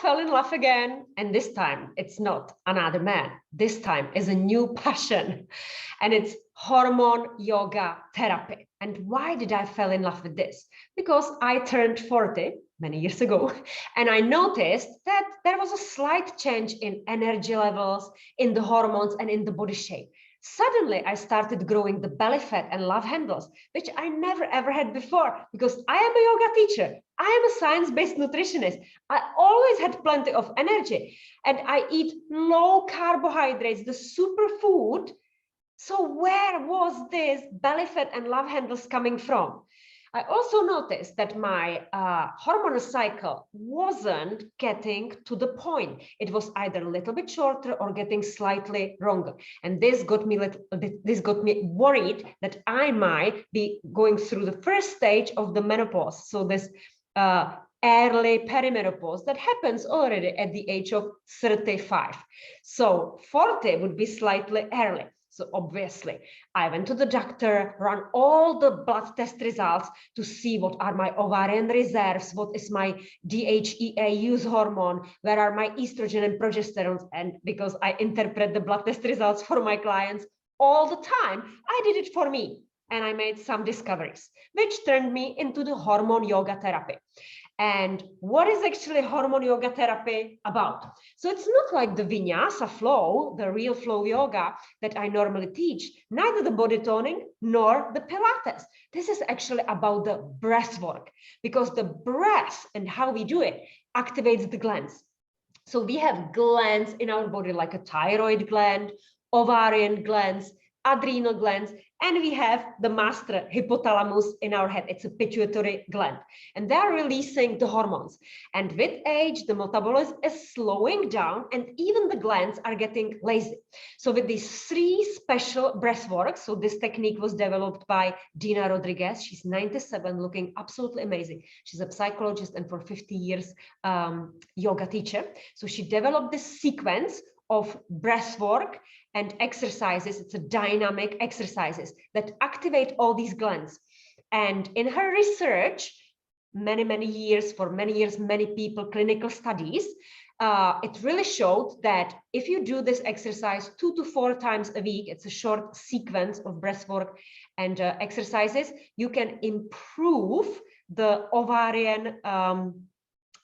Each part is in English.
fell in love again, and this time it's not another man. This time is a new passion, and it's hormone yoga therapy. And why did I fall in love with this? Because I turned 40 many years ago, and I noticed that there was a slight change in energy levels, in the hormones, and in the body shape. Suddenly, I started growing the belly fat and love handles, which I never ever had before, because I am a yoga teacher. I am a science-based nutritionist. I always had plenty of energy, and I eat low carbohydrates, the superfood. So where was this belly fat and love handles coming from? I also noticed that my hormonal cycle wasn't getting to the point. It was either a little bit shorter or getting slightly longer. And this got me worried that I might be going through the first stage of the menopause. So this early perimenopause that happens already at the age of 35. So 40 would be slightly early. So obviously, I went to the doctor, ran all the blood test results to see what are my ovarian reserves, what is my DHEA use hormone, where are my estrogen and progesterone. And because I interpret the blood test results for my clients all the time, I did it for me. And I made some discoveries, which turned me into the hormone yoga therapy. And what is actually hormone yoga therapy about? So it's not like the vinyasa flow, the real flow yoga that I normally teach, neither the body toning nor the Pilates. This is actually about the breath work, because the breath and how we do it activates the glands. So we have glands in our body, like a thyroid gland, ovarian glands, adrenal glands, and we have the master hypothalamus in our head. It's a pituitary gland, and they're releasing the hormones. And with age, the metabolism is slowing down, and even the glands are getting lazy. So with these 3 special breath works, so this technique was developed by Dina Rodriguez. She's 97, looking absolutely amazing. She's a psychologist and for 50 years yoga teacher. So she developed this sequence of breath work and exercises. It's a dynamic exercises that activate all these glands. And in her research, many years, many people, clinical studies, it really showed that if you do this exercise 2 to 4 times a week, it's a short sequence of breath work and exercises, you can improve the ovarian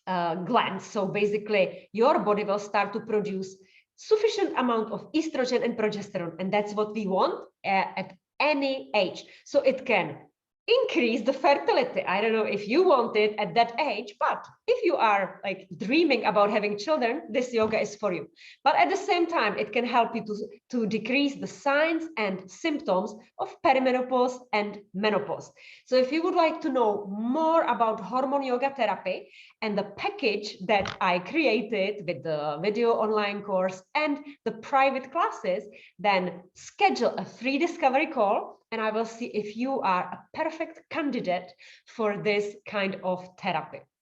glands. So basically, your body will start to produce sufficient amount of estrogen and progesterone, and that's what we want at any age. So it can increase the fertility. I don't know if you want it at that age, but if you are like dreaming about having children, this yoga is for you. But at the same time, it can help you to decrease the signs and symptoms of perimenopause and menopause. So if you would like to know more about hormone yoga therapy and the package that I created with the video online course and the private classes, then schedule a free discovery call, and I will see if you are a perfect candidate for this kind of therapy.